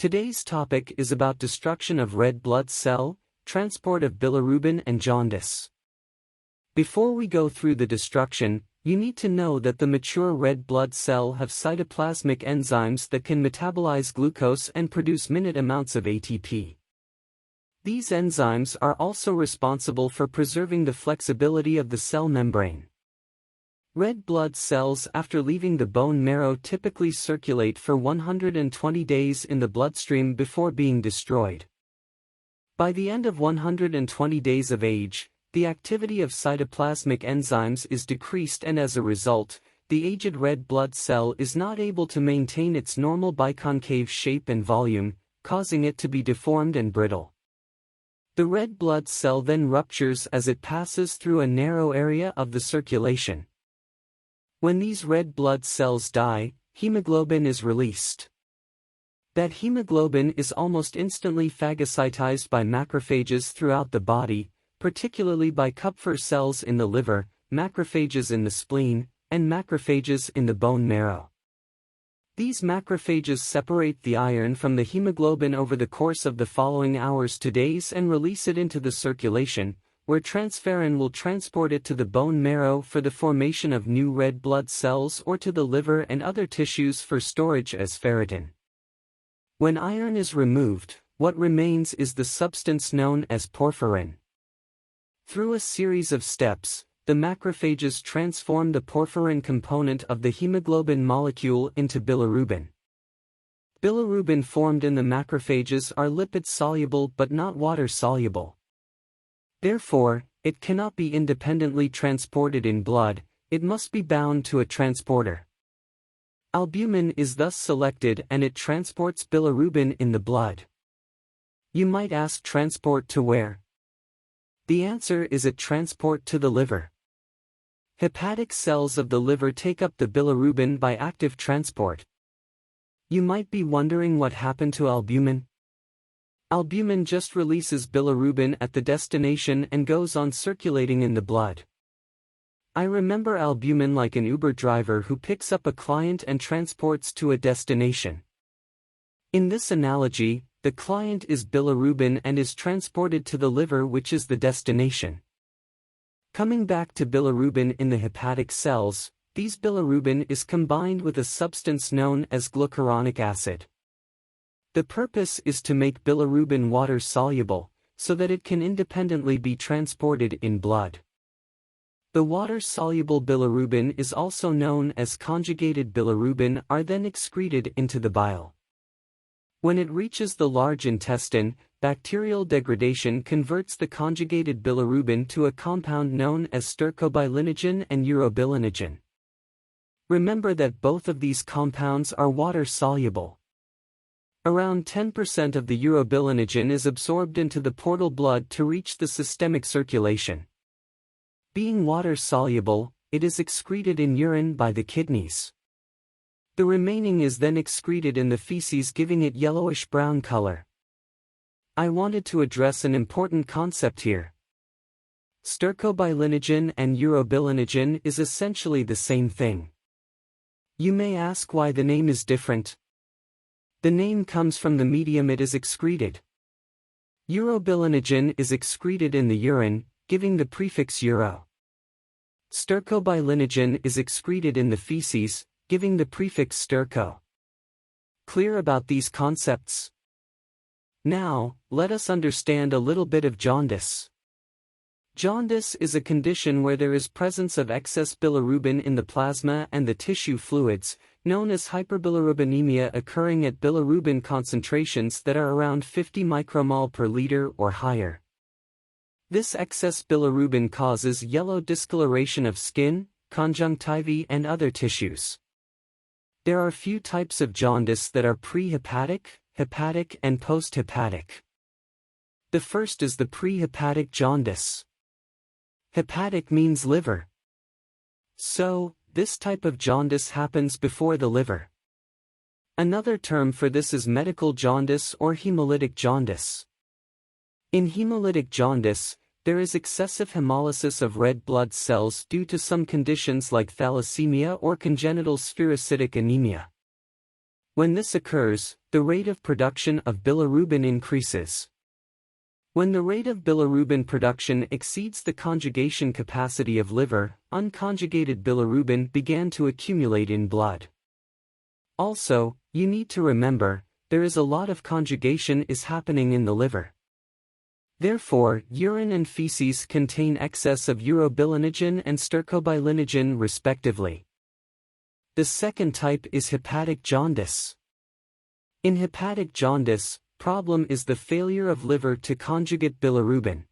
Today's topic is about destruction of red blood cell, transport of bilirubin and jaundice. Before we go through the destruction, you need to know that the mature red blood cell have cytoplasmic enzymes that can metabolize glucose and produce minute amounts of ATP. These enzymes are also responsible for preserving the flexibility of the cell membrane. Red blood cells after leaving the bone marrow typically circulate for 120 days in the bloodstream before being destroyed. By the end of 120 days of age, the activity of cytoplasmic enzymes is decreased, and as a result, the aged red blood cell is not able to maintain its normal biconcave shape and volume, causing it to be deformed and brittle. The red blood cell then ruptures as it passes through a narrow area of the circulation. When these red blood cells die, hemoglobin is released. That hemoglobin is almost instantly phagocytized by macrophages throughout the body, particularly by Kupffer cells in the liver, macrophages in the spleen, and macrophages in the bone marrow. These macrophages separate the iron from the hemoglobin over the course of the following hours to days and release it into the circulation, where transferrin will transport it to the bone marrow for the formation of new red blood cells or to the liver and other tissues for storage as ferritin. When iron is removed, what remains is the substance known as porphyrin. Through a series of steps, the macrophages transform the porphyrin component of the hemoglobin molecule into bilirubin. Bilirubin formed in the macrophages are lipid-soluble but not water-soluble. Therefore, it cannot be independently transported in blood, it must be bound to a transporter. Albumin is thus selected and it transports bilirubin in the blood. You might ask, transport to where? The answer is it transport to the liver. Hepatic cells of the liver take up the bilirubin by active transport. You might be wondering what happened to albumin. Albumin just releases bilirubin at the destination and goes on circulating in the blood. I remember albumin like an Uber driver who picks up a client and transports to a destination. In this analogy, the client is bilirubin and is transported to the liver, which is the destination. Coming back to bilirubin in the hepatic cells, these bilirubin is combined with a substance known as glucuronic acid. The purpose is to make bilirubin water-soluble, so that it can independently be transported in blood. The water-soluble bilirubin is also known as conjugated bilirubin are then excreted into the bile. When it reaches the large intestine, bacterial degradation converts the conjugated bilirubin to a compound known as stercobilinogen and urobilinogen. Remember that both of these compounds are water-soluble. Around 10% of the urobilinogen is absorbed into the portal blood to reach the systemic circulation. Being water-soluble, it is excreted in urine by the kidneys. The remaining is then excreted in the feces, giving it yellowish-brown color. I wanted to address an important concept here. Stercobilinogen and urobilinogen is essentially the same thing. You may ask why the name is different. The name comes from the medium it is excreted. Urobilinogen is excreted in the urine, giving the prefix uro. Stercobilinogen is excreted in the feces, giving the prefix sterco. Clear about these concepts? Now, let us understand a little bit of jaundice. Jaundice is a condition where there is presence of excess bilirubin in the plasma and the tissue fluids, known as hyperbilirubinemia, occurring at bilirubin concentrations that are around 50 micromole per liter or higher. This excess bilirubin causes yellow discoloration of skin, conjunctiva, and other tissues. There are few types of jaundice that are pre-hepatic, hepatic, and post-hepatic. The first is the pre-hepatic jaundice. Hepatic means liver. So, this type of jaundice happens before the liver. Another term for this is medical jaundice or hemolytic jaundice. In hemolytic jaundice, there is excessive hemolysis of red blood cells due to some conditions like thalassemia or congenital spherocytic anemia. When this occurs, the rate of production of bilirubin increases. When the rate of bilirubin production exceeds the conjugation capacity of liver, unconjugated bilirubin began to accumulate in blood. Also, you need to remember, there is a lot of conjugation is happening in the liver. Therefore, urine and feces contain excess of urobilinogen and stercobilinogen respectively. The second type is hepatic jaundice. In hepatic jaundice, problem is the failure of liver to conjugate bilirubin.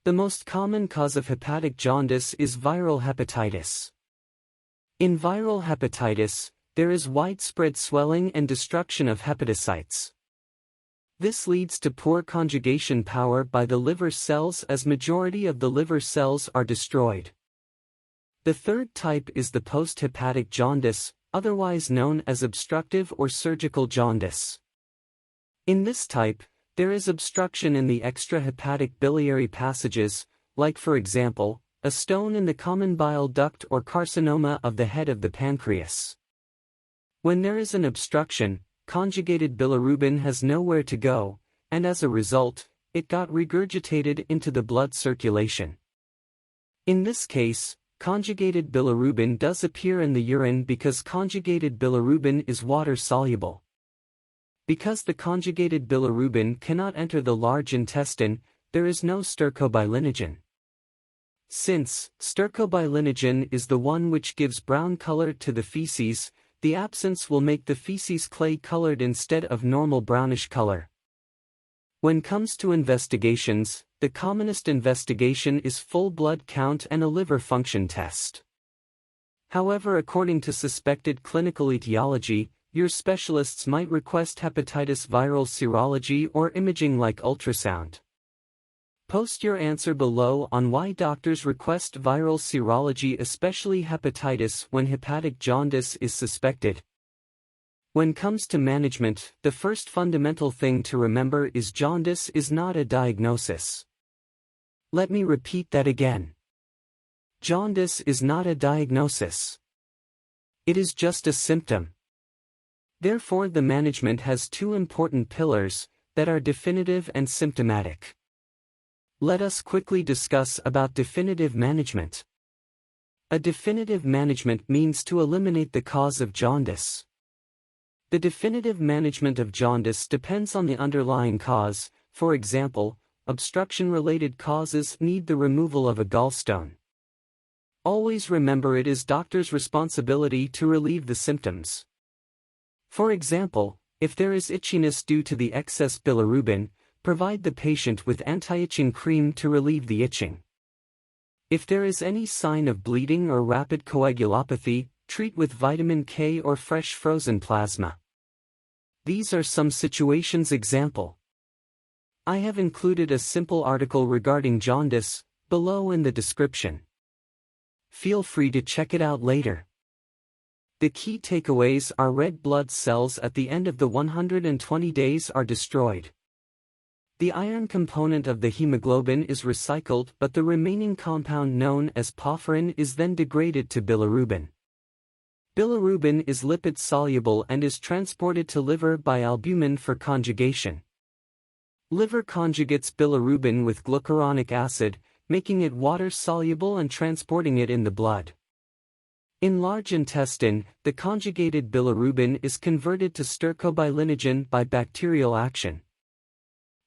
The most common cause of hepatic jaundice is viral hepatitis. In viral hepatitis, there is widespread swelling and destruction of hepatocytes. This leads to poor conjugation power by the liver cells as majority of the liver cells are destroyed. The third type is the post-hepatic jaundice, otherwise known as obstructive or surgical jaundice. In this type, there is obstruction in the extrahepatic biliary passages, like for example, a stone in the common bile duct or carcinoma of the head of the pancreas. When there is an obstruction, conjugated bilirubin has nowhere to go, and as a result, it got regurgitated into the blood circulation. In this case, conjugated bilirubin does appear in the urine because conjugated bilirubin is water-soluble. Because the conjugated bilirubin cannot enter the large intestine, there is no stercobilinogen. Since stercobilinogen is the one which gives brown color to the feces, the absence will make the feces clay-colored instead of normal brownish color. When comes to investigations, the commonest investigation is full blood count and a liver function test. However, according to suspected clinical etiology, your specialists might request hepatitis viral serology or imaging like ultrasound. Post your answer below on why doctors request viral serology, especially hepatitis when hepatic jaundice is suspected. When comes to management, the first fundamental thing to remember is jaundice is not a diagnosis. Let me repeat that again. Jaundice is not a diagnosis. It is just a symptom. Therefore, the management has two important pillars that are definitive and symptomatic. Let us quickly discuss about definitive management. A definitive management means to eliminate the cause of jaundice. The definitive management of jaundice depends on the underlying cause. For example, obstruction-related causes need the removal of a gallstone. Always remember it is doctor's responsibility to relieve the symptoms. For example, if there is itchiness due to the excess bilirubin, provide the patient with anti-itching cream to relieve the itching. If there is any sign of bleeding or rapid coagulopathy, treat with vitamin K or fresh frozen plasma. These are some situations. Example. I have included a simple article regarding jaundice below in the description. Feel free to check it out later. The key takeaways are red blood cells at the end of the 120 days are destroyed. The iron component of the hemoglobin is recycled, but the remaining compound known as porphyrin is then degraded to bilirubin. Bilirubin is lipid-soluble and is transported to liver by albumin for conjugation. Liver conjugates bilirubin with glucuronic acid, making it water-soluble and transporting it in the blood. In large intestine, the conjugated bilirubin is converted to stercobilinogen by bacterial action.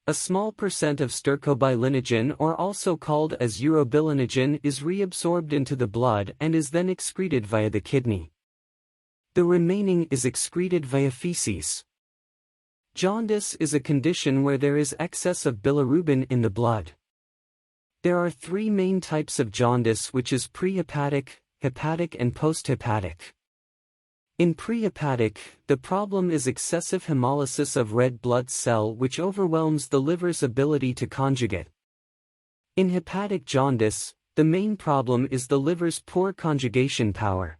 A small percent of stercobilinogen, or also called as urobilinogen, is reabsorbed into the blood and is then excreted via the kidney. The remaining is excreted via feces. Jaundice is a condition where there is excess of bilirubin in the blood. There are three main types of jaundice, which is pre-hepatic, hepatic and post-hepatic. In pre-hepatic, the problem is excessive hemolysis of red blood cell which overwhelms the liver's ability to conjugate. In hepatic jaundice, the main problem is the liver's poor conjugation power.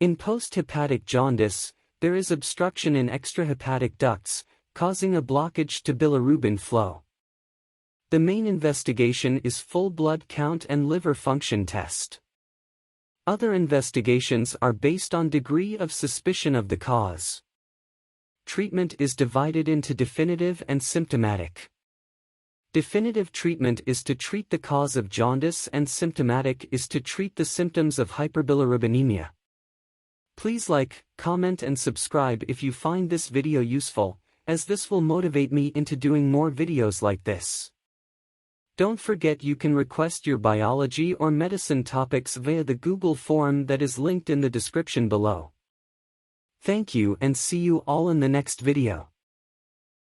In post-hepatic jaundice, there is obstruction in extrahepatic ducts, causing a blockage to bilirubin flow. The main investigation is full blood count and liver function test. Other investigations are based on degree of suspicion of the cause. Treatment is divided into definitive and symptomatic. Definitive treatment is to treat the cause of jaundice and symptomatic is to treat the symptoms of hyperbilirubinemia. Please like, comment and subscribe if you find this video useful, as this will motivate me into doing more videos like this. Don't forget you can request your biology or medicine topics via the Google form that is linked in the description below. Thank you and see you all in the next video.